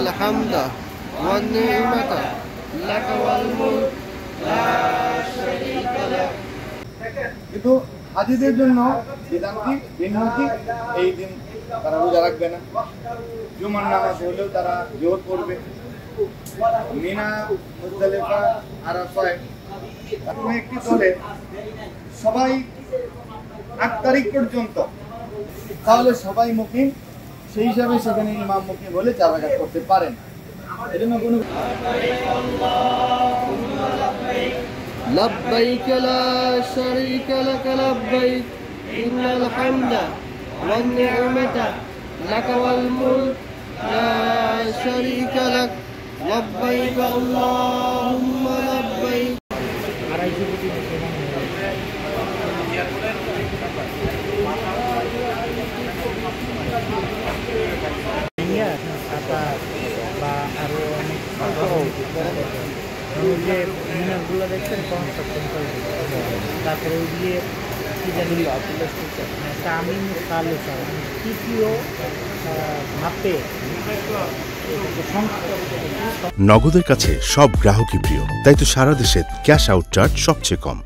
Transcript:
الحمد والنعمة لك والملك لا شريك لك। কিন্তু হাজিদের জন্য বিধান কি ভিন্ন কি? এই দিন তারা রোজা রাখবে না, জুমার নামাজ হলেও তারা জোহর করবে, মিনা মুজদালিফা আরাফায় কোনো একটি দলে সবাই 8 তারিখ পর্যন্ত, তাহলে সবাই মুকিম, সেই হিসাবে সেখানে ইমাম মুকিম হলে 4 রাকাত করতে পারেন। এজন্য কোনো لبيك لا شريك لك لبيك إن الحمد والنعمة لك والملك لا شريك لك لبيك اللهم لبيك। বা আরো অনেক যে মিনারগুলো দেখছেন কনস্ট্রাকশন করে, তারপরে ওই দিয়ে কি জানি তামিম খালেসা তৃতীয় ধাপে নগদের কাছে সব গ্রাহকই প্রিয়, তাই তো সারা দেশে ক্যাশ আউট চার্জ সবচেয়ে কম।